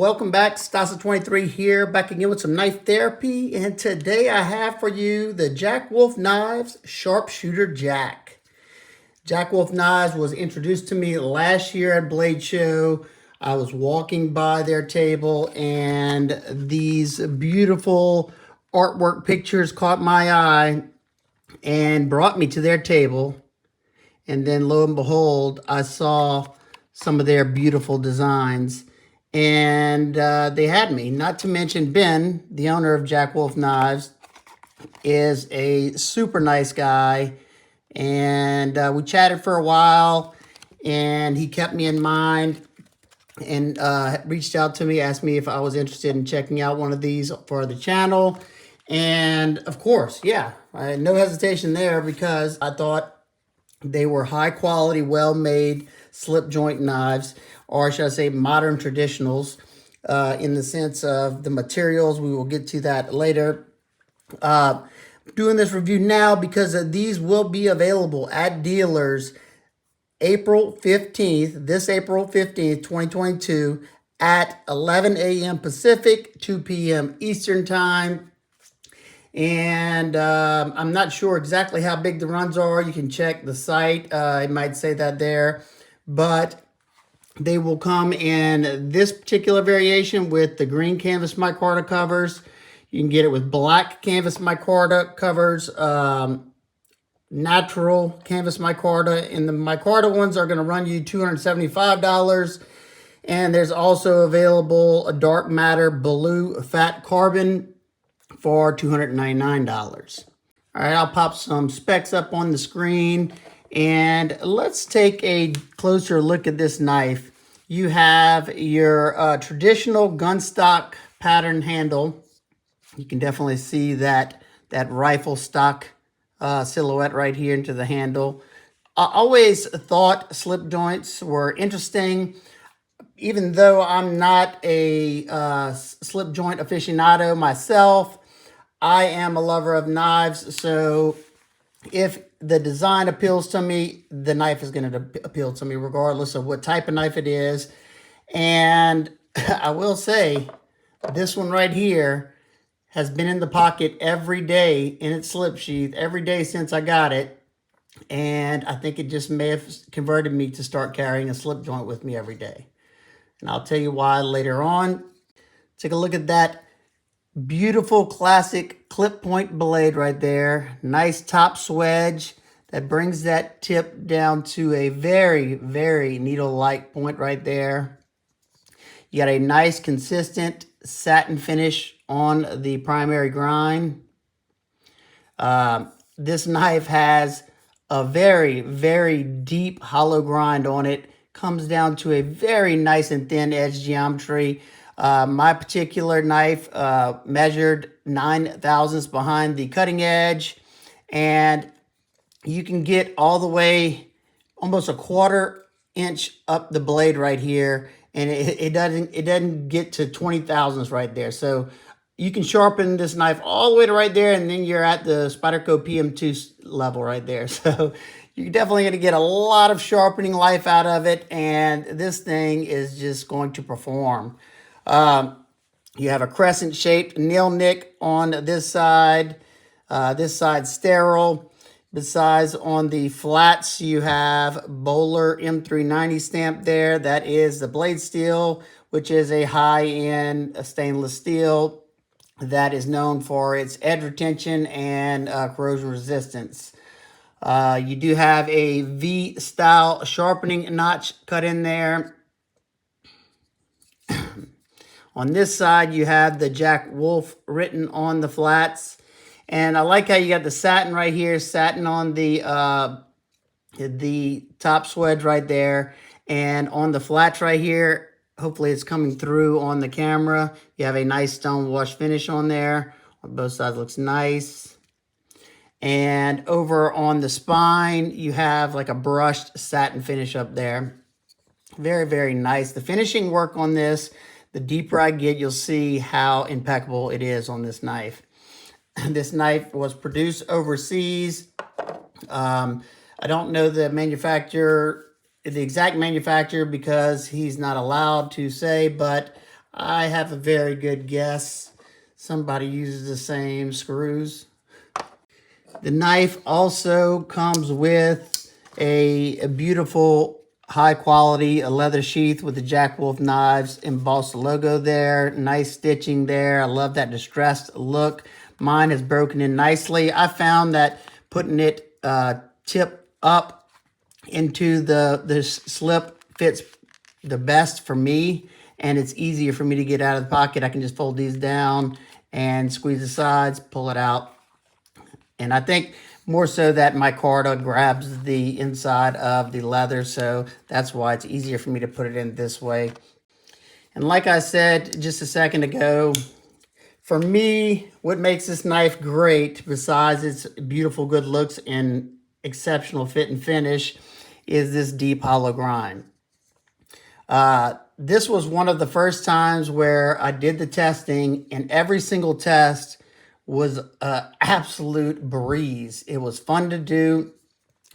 welcome back. Stasa23 here, back again with some knife therapy. And today I have for you the Jack Wolf Knives Sharpshooter Jack. Jack Wolf Knives was introduced to me last year at Blade Show. I was walking by their table and these beautiful artwork pictures caught my eye and brought me to their table. And then lo and behold, I saw some of their beautiful designs. And they had me. Not to mention Ben, the owner of Jack Wolf Knives, is a super nice guy. And we chatted for a while, and he kept me in mind and reached out to me, asked me if I was interested in checking out one of these for the channel. And of course, yeah, I had no hesitation there because I thought they were high quality, well-made slip joint knives, or should I say modern traditionals, in the sense of the materials. We will get to that later. Doing this review now because these will be available at dealers April 15th, this April 15th, 2022 at 11 a.m. Pacific, 2 p.m. Eastern Time. And I'm not sure exactly how big the runs are. You can check the site. It might say that there. But they will come in this particular variation with the green canvas micarta covers. You can get it with black canvas micarta covers, natural canvas micarta. And the micarta ones are going to run you $275. And there's also available a dark matter blue fat carbon for $299. All right, I'll pop some specs up on the screen and let's take a closer look at this knife. You have your traditional gun stock pattern handle. You can definitely see that rifle stock silhouette right here into the handle. I always thought slip joints were interesting. Even though I'm not a slip joint aficionado myself, I am a lover of knives, so if the design appeals to me, the knife is going to appeal to me regardless of what type of knife it is. And I will say, this one right here has been in the pocket every day in its slip sheath, every day since I got it. And I think it just may have converted me to start carrying a slip joint with me every day. And I'll tell you why later on. Take a look at that beautiful classic clip point blade right there. Nice top swedge that brings that tip down to a very, very needle-like point right there. You got a nice consistent satin finish on the primary grind. This knife has a very, very deep hollow grind on it. Comes down to a very nice and thin edge geometry. My particular knife measured 9 thousandths behind the cutting edge, and you can get all the way almost a 1/4 inch up the blade right here, and it doesn't get to 20 thousandths right there. So you can sharpen this knife all the way to right there, and then you're at the Spyderco PM2 level right there. So you're definitely going to get a lot of sharpening life out of it, and this thing is just going to perform. You have a crescent-shaped nail nick on this side sterile. Besides, on the flats, you have Bowler M390 stamp there. That is the blade steel, which is a high-end stainless steel that is known for its edge retention and corrosion resistance. You do have a V-style sharpening notch cut in there. On this side, you have the Jack Wolf written on the flats. And I like how you got the satin right here, satin on the top swedge right there. And on the flats right here, hopefully it's coming through on the camera. You have a nice stone wash finish on there. On both sides looks nice. And over on the spine, you have like a brushed satin finish up there. Very, very nice. The finishing work on this, the deeper I get, you'll see how impeccable it is on this knife. This knife was produced overseas. I don't know the manufacturer, the exact manufacturer, because he's not allowed to say, but I have a very good guess. Somebody uses the same screws. The knife also comes with a beautiful high quality leather sheath with the Jack Wolf Knives embossed logo there. Nice stitching there. I love that distressed look. Mine is broken in nicely. I found that putting it tip up into the slip fits the best for me, and it's easier for me to get out of the pocket. I can just fold these down and squeeze the sides, pull it out. And I think more so that micarta grabs the inside of the leather, so that's why it's easier for me to put it in this way. And like I said just a second ago, for me, what makes this knife great, besides its beautiful good looks and exceptional fit and finish, is this deep hollow grind. This was one of the first times where I did the testing, and every single test was an absolute breeze. It was fun to do.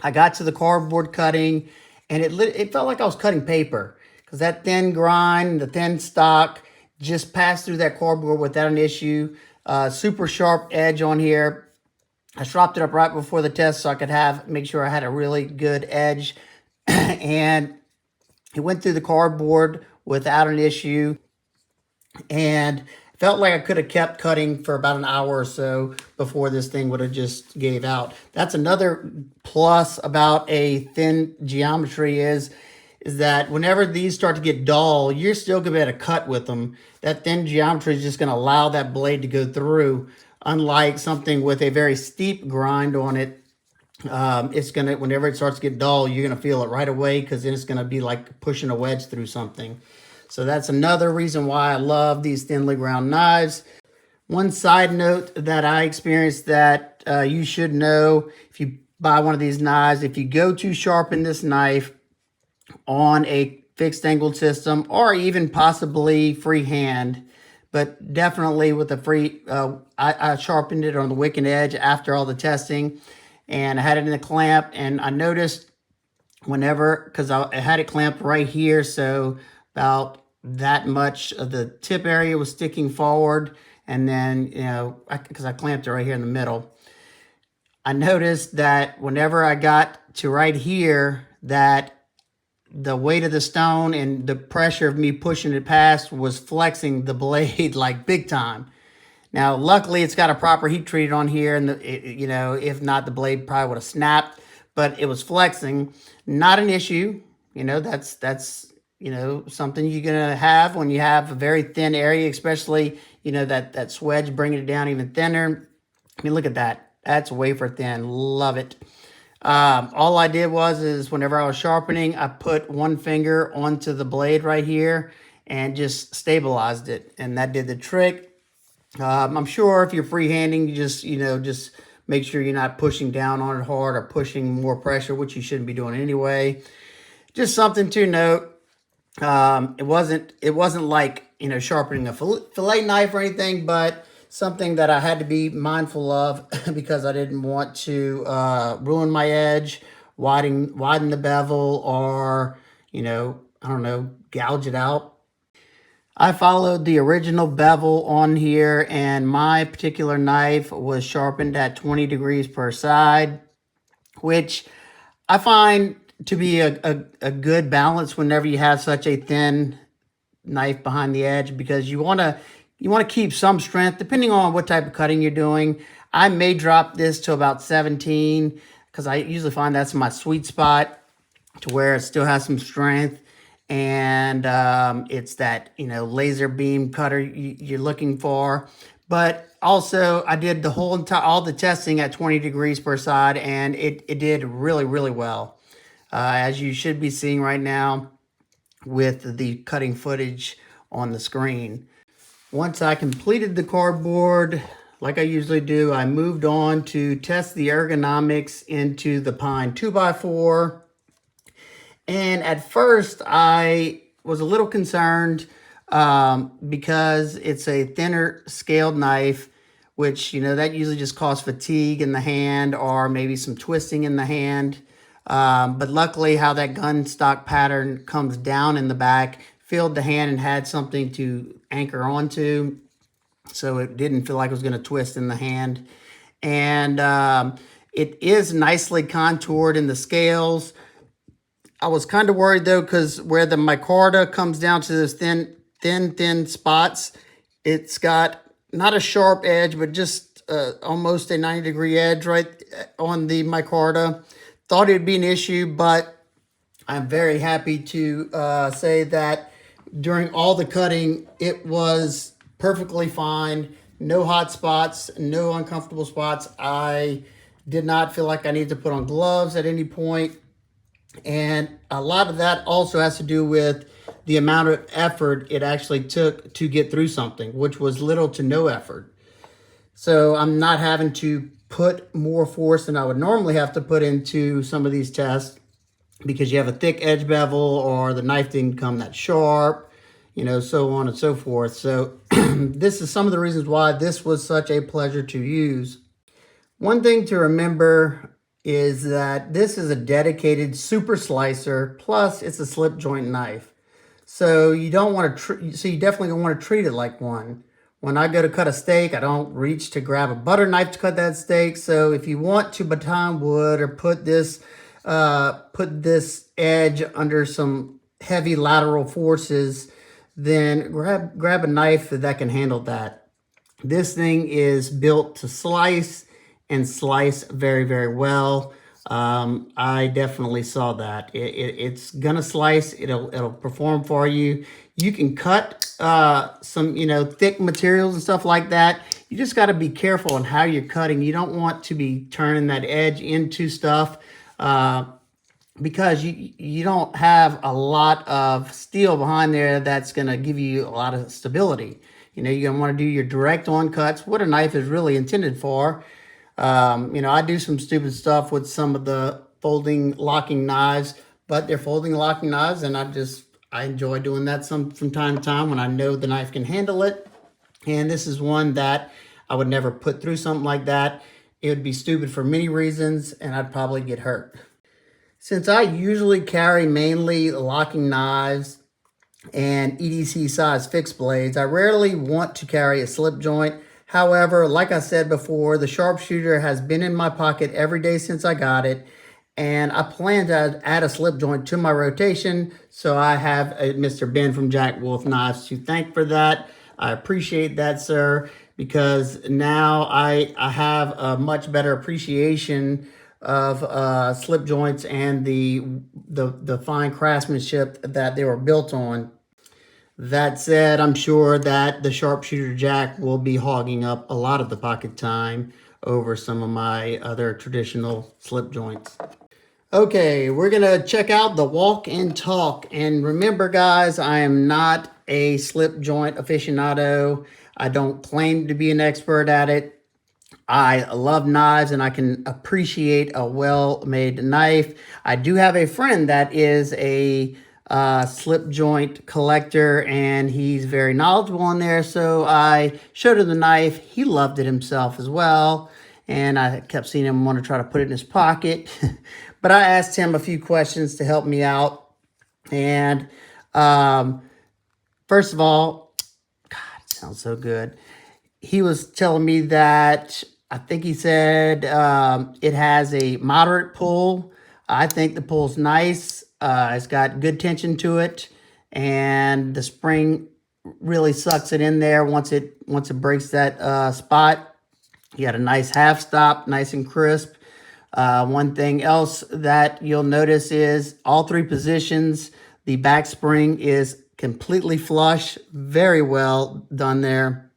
I got to the cardboard cutting, and it felt like I was cutting paper, because that thin grind, the thin stock, just passed through that cardboard without an issue. Super sharp edge on here. I stropped it up right before the test so I could make sure I had a really good edge. And it went through the cardboard without an issue. And felt like I could have kept cutting for about an hour or so before this thing would have just gave out. That's another plus about a thin geometry is that whenever these start to get dull, you're still going to be able to cut with them. That thin geometry is just going to allow that blade to go through. Unlike something with a very steep grind on it, it's going to, whenever it starts to get dull, you're going to feel it right away, because then it's going to be like pushing a wedge through something. So that's another reason why I love these thinly ground knives. One side note that I experienced that you should know if you buy one of these knives, if you go to sharpen this knife on a fixed angled system, or even possibly freehand, but definitely with a I sharpened it on the wick and edge after all the testing, and I had it in the clamp, and I noticed whenever, because I had it clamped right here, so about that much of the tip area was sticking forward, and then, because I clamped it right here in the middle, I noticed that whenever I got to right here, that the weight of the stone and the pressure of me pushing it past was flexing the blade like big time. Now, luckily, it's got a proper heat treat on here, and if not, the blade probably would have snapped. But it was flexing, not an issue. That's something you're gonna have when you have a very thin area, especially that swedge bringing it down even thinner. I mean, look at that. That's wafer thin. Love it. All I did is whenever I was sharpening, I put one finger onto the blade right here and just stabilized it, and that did the trick. I'm sure if you're freehanding, you just make sure you're not pushing down on it hard or pushing more pressure, which you shouldn't be doing anyway. Just something to note. It wasn't like sharpening a fillet knife or anything, but something that I had to be mindful of because I didn't want to ruin my edge, widen the bevel, or I don't know, gouge it out. I followed the original bevel on here, and my particular knife was sharpened at 20 degrees per side, which I find to be a good balance whenever you have such a thin knife behind the edge, because you want to keep some strength depending on what type of cutting you're doing. I may drop this to about 17, because I usually find that's my sweet spot, to where it still has some strength. And it's that laser beam cutter you're looking for. But also, I did all the testing at 20 degrees per side, and it did really, really well, as you should be seeing right now with the cutting footage on the screen. Once I completed the cardboard, like I usually do, I moved on to test the ergonomics into the Pine 2x4. And at first, I was a little concerned because it's a thinner scaled knife, which, that usually just causes fatigue in the hand or maybe some twisting in the hand. But luckily, how that gun stock pattern comes down in the back filled the hand and had something to anchor onto, so it didn't feel like it was going to twist in the hand. And it is nicely contoured in the scales. I was kind of worried though, because where the micarta comes down to this thin spots, it's got not a sharp edge, but just almost a 90-degree edge right on the micarta. Thought it'd be an issue, but I'm very happy to say that during all the cutting, it was perfectly fine. No hot spots, no uncomfortable spots. I did not feel like I needed to put on gloves at any point. And a lot of that also has to do with the amount of effort it actually took to get through something, which was little to no effort. So I'm not having to put more force than I would normally have to put into some of these tests, because you have a thick edge bevel or the knife didn't come that sharp, you know, so on and so forth. So this is some of the reasons why this was such a pleasure to use. One thing to remember is that this is a dedicated super slicer, plus it's a slip joint knife. So you don't want to, you definitely don't want to treat it like one. When I go to cut a steak, I don't reach to grab a butter knife to cut that steak. So if you want to baton wood or put this edge under some heavy lateral forces, then grab a knife that can handle that. This thing is built to slice, and slice very, very well. I definitely saw that. It's gonna slice. It'll perform for you. You can cut some, you know, thick materials and stuff like that. You just got to be careful on how you're cutting. You don't want to be turning that edge into stuff because you don't have a lot of steel behind there that's gonna give you a lot of stability. You know, you're gonna want to do your direct on cuts, what a knife is really intended for. You know, I do some stupid stuff with some of the folding locking knives, but they're folding locking knives, and I enjoy doing that from time to time when I know the knife can handle it. And this is one that I would never put through something like that. It would be stupid for many reasons, and I'd probably get hurt. Since I usually carry mainly locking knives and EDC size fixed blades, I rarely want to carry a slip joint. However, like I said before, the sharpshooter has been in my pocket every day since I got it, and I plan to add a slip joint to my rotation, so I have Mr. Ben from Jack Wolf Knives to thank for that. I appreciate that, sir, because now I have a much better appreciation of slip joints and the fine craftsmanship that they were built on. That said, I'm sure that the sharpshooter jack will be hogging up a lot of the pocket time over some of my other traditional slip joints. Okay, we're gonna check out the walk and talk. And remember guys, I am not a slip joint aficionado. I don't claim to be an expert at it. I love knives and I can appreciate a well-made knife. I do have a friend that is a slip joint collector, and he's very knowledgeable in there, so I showed him the knife. He loved it himself as well, and I kept seeing him want to try to put it in his pocket. But I asked him a few questions to help me out. And first of all, God, it sounds so good. He was telling me that, I think he said it has a moderate pull. I think the pull's nice. It's got good tension to it, and the spring really sucks it in there once it breaks that spot. You got a nice half stop, nice and crisp. One thing else that you'll notice is all three positions, the back spring is completely flush. Very well done there.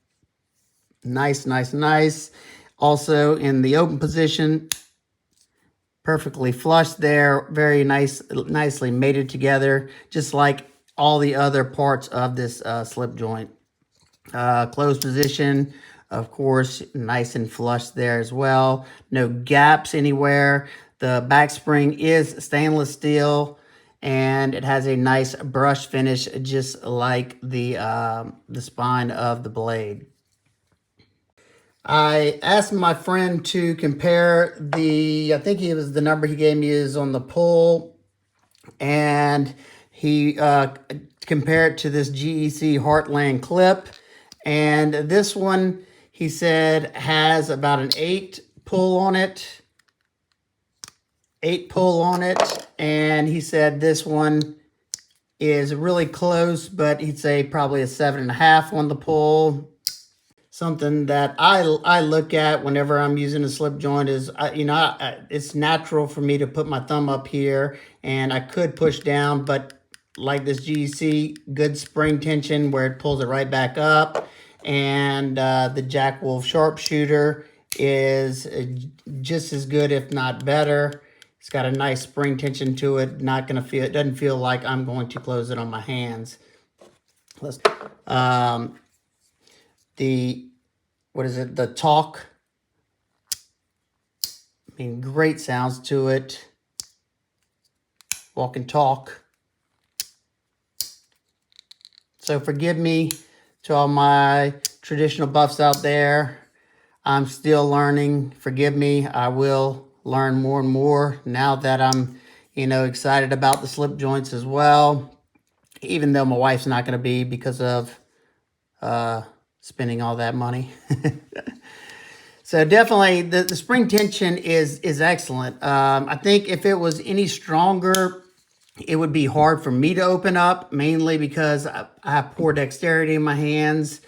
Nice, nice, nice. Also in the open position, perfectly flush there. Very nice, nicely mated together, just like all the other parts of this slip joint. Closed position, of course, nice and flush there as well. No gaps anywhere. The back spring is stainless steel, and it has a nice brush finish, just like the spine of the blade. I asked my friend to compare I think the number he gave me is on the pull, and He compared it to this GEC Heartland clip. And this one, he said, has about an 8 pull on it. 8 pull on it. And he said this one is really close, but he'd say probably a 7.5 on the pull. Something that I look at whenever I'm using a slip joint is, it's natural for me to put my thumb up here, and I could push down, but like this GEC, good spring tension where it pulls it right back up. And the Jack Wolf sharpshooter is just as good, if not better. It's got a nice spring tension to it. It doesn't feel like I'm going to close it on my hands. The talk. I mean, great sounds to it. Walk and talk. So forgive me to all my traditional buffs out there. I'm still learning. Forgive me. I will learn more and more now that I'm, excited about the slip joints as well. Even though my wife's not going to be because of spending all that money. So definitely the spring tension is excellent. I think if it was any stronger, it would be hard for me to open up, mainly because I have poor dexterity in my hands.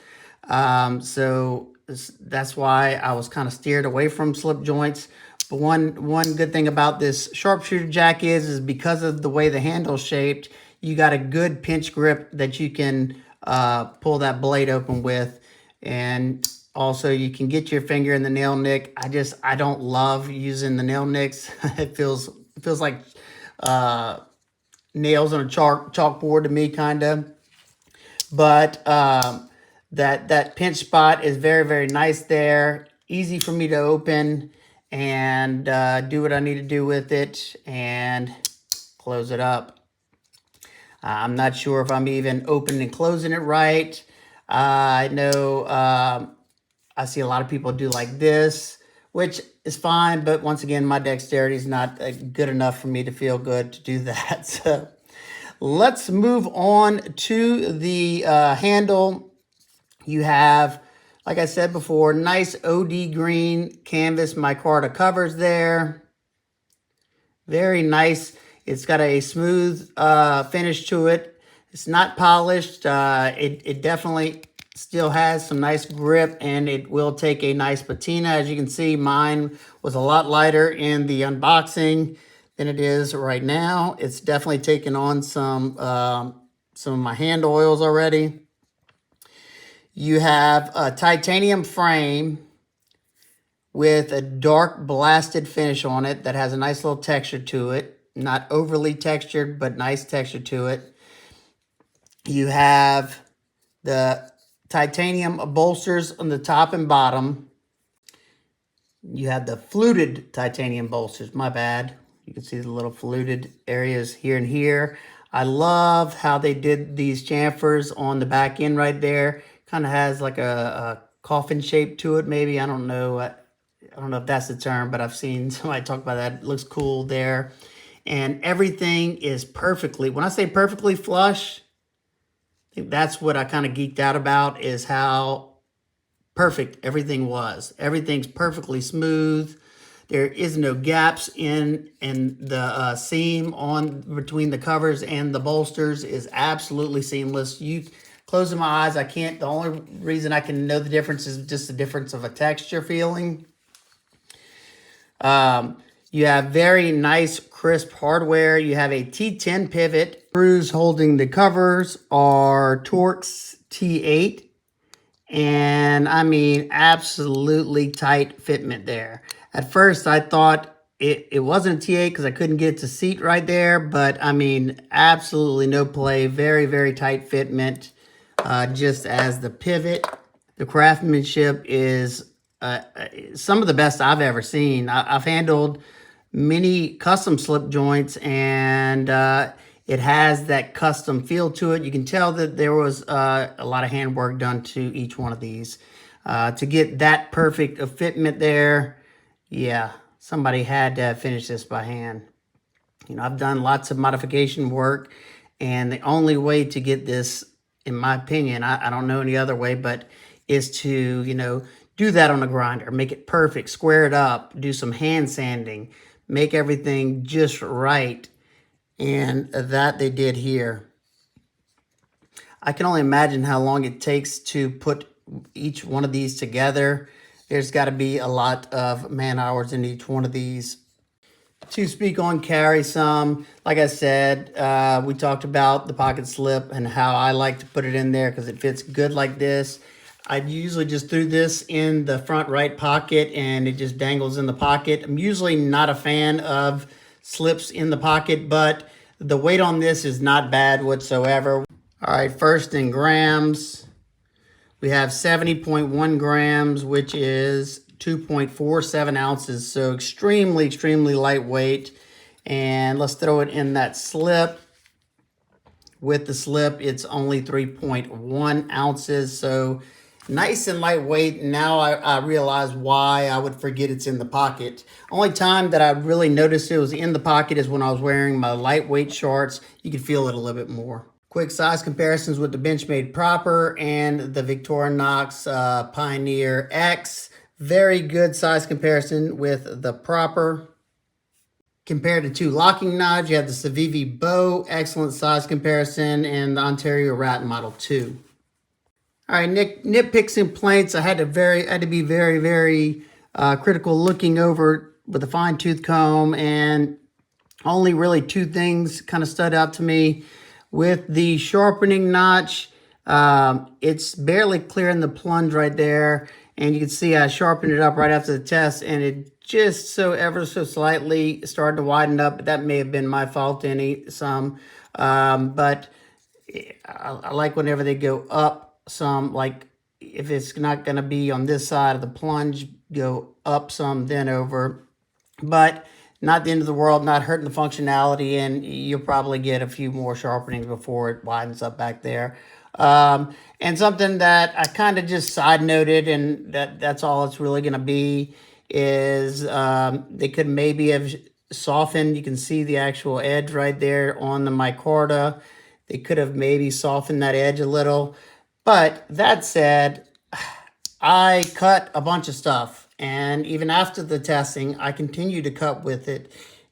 So that's why I was kind of steered away from slip joints. But one good thing about this sharpshooter jack is because of the way the handle's shaped, you got a good pinch grip that you can pull that blade open with. And also you can get your finger in the nail nick. I don't love using the nail nicks. It feels like nails on a chalkboard to me, kind of. But that pinch spot is very, very nice there. Easy for me to open and do what I need to do with it and close it up. I'm not sure if I'm even opening and closing it right. I know I see a lot of people do like this, which is fine. But once again, my dexterity is not good enough for me to feel good to do that. So let's move on to the handle. You have, like I said before, nice OD green canvas micarta covers there. Very nice. It's got a smooth finish to it. It's not polished. It definitely still has some nice grip, and it will take a nice patina. As you can see, mine was a lot lighter in the unboxing than it is right now. It's definitely taken on some of my hand oils already. You have a titanium frame with a dark blasted finish on it that has a nice little texture to it. Not overly textured, but nice texture to it. You have the titanium bolsters on the top and bottom. You have the fluted titanium bolsters, my bad. You can see the little fluted areas here and here. I love how they did these chamfers on the back end right there. Kind of has like a coffin shape to it, maybe. I don't know. I don't know if that's the term, but I've seen somebody talk about that. It looks cool there. And everything is perfectly, when I say perfectly flush, I think that's what I kind of geeked out about, is how perfect everything was. Everything's perfectly smooth. There is no gaps in the seam on between the covers and the bolsters is absolutely seamless. You closing my eyes, I can't. The only reason I can know the difference is just the difference of a texture feeling. You have very nice, crisp hardware. You have a T10 pivot. Screws holding the covers are Torx T8. And I mean, absolutely tight fitment there. At first, I thought it wasn't a T8 because I couldn't get it to seat right there. But I mean, absolutely no play. Very, very tight fitment, just as the pivot. The craftsmanship is some of the best I've ever seen. I've handled many custom slip joints, and it has that custom feel to it. You can tell that there was a lot of handwork done to each one of these to get that perfect of fitment there. Yeah, somebody had to finish this by hand. I've done lots of modification work, And the only way to get this, in my opinion, I don't know any other way, but is to, do that on a grinder, make it perfect, square it up, do some hand sanding, make everything just right. And that they did here. I can only imagine how long it takes to put each one of these together. There's got to be a lot of man hours in each one of these. To speak on carry some, like I said, we talked about the pocket slip and how I like to put it in there because it fits good like this. I usually just threw this in the front right pocket and it just dangles in the pocket. I'm usually not a fan of slips in the pocket, but the weight on this is not bad whatsoever. All right, first in grams, we have 70.1 grams, which is 2.47 ounces. So extremely, extremely lightweight. And let's throw it in that slip. With the slip, it's only 3.1 ounces. So nice and lightweight. Now I realize why I would forget it's in the pocket. Only time that I really noticed it was in the pocket is when I was wearing my lightweight shorts. You could feel it a little bit more. Quick size comparisons with the Benchmade Proper and the Victorinox Pioneer X. Very good size comparison with the Proper. Compared to two locking knives, you have the Civivi Bow, excellent size comparison, and the Ontario Rat Model 2. All right, nitpicks and complaints. I had to be very, very critical looking over with a fine tooth comb, and only really two things kind of stood out to me. With the sharpening notch, it's barely clearing the plunge right there. And you can see I sharpened it up right after the test, and it just ever so slightly started to widen up. That may have been my fault but I like whenever they go up some, like if it's not going to be on this side of the plunge, go up some, then over. But not the end of the world, not hurting the functionality, and you'll probably get a few more sharpenings before it widens up back there. And something that I kind of just side noted, and that's all it's really going to be, is they could maybe have softened. You can see the actual edge right there on the micarta. They could have maybe softened that edge a little. But that said, I cut a bunch of stuff. And even after the testing, I continue to cut with it.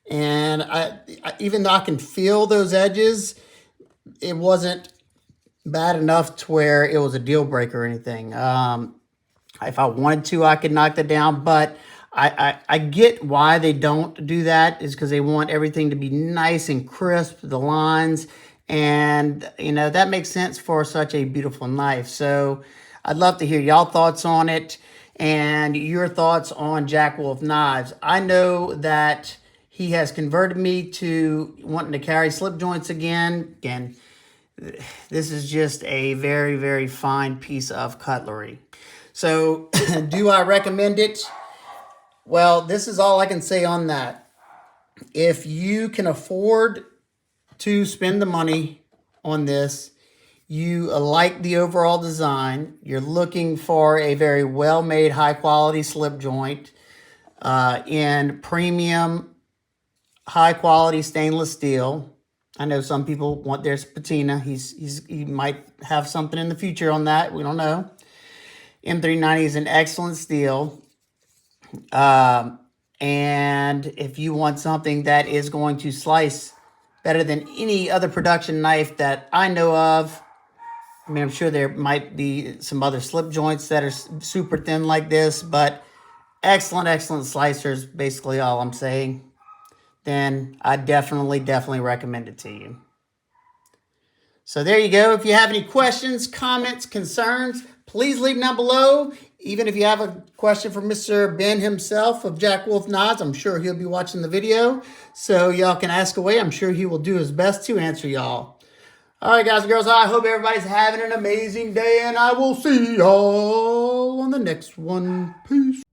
And even though I can feel those edges, it wasn't bad enough to where it was a deal breaker or anything. If I wanted to, I could knock that down. But I get why they don't do that, is because they want everything to be nice and crisp, the lines. And, that makes sense for such a beautiful knife. So I'd love to hear y'all thoughts on it and your thoughts on Jack Wolf knives. I know that he has converted me to wanting to carry slip joints again. Again, this is just a very, very fine piece of cutlery. So do I recommend it? Well, this is all I can say on that. If you can afford to spend the money on this, you like the overall design, you're looking for a very well-made, high-quality slip joint in premium, high-quality stainless steel. I know some people want their patina. He might have something in the future on that. We don't know. M390 is an excellent steel. And if you want something that is going to slice better than any other production knife that I know of, I mean, I'm sure there might be some other slip joints that are super thin like this, but excellent, excellent slicers, basically all I'm saying. Then I definitely recommend it to you. So there you go. If you have any questions, comments, concerns, please leave them down below. Even if you have a question for Mr. Ben himself of Jack Wolf Knives, I'm sure he'll be watching the video. So y'all can ask away. I'm sure he will do his best to answer y'all. All right, guys and girls, I hope everybody's having an amazing day, and I will see y'all on the next one. Peace.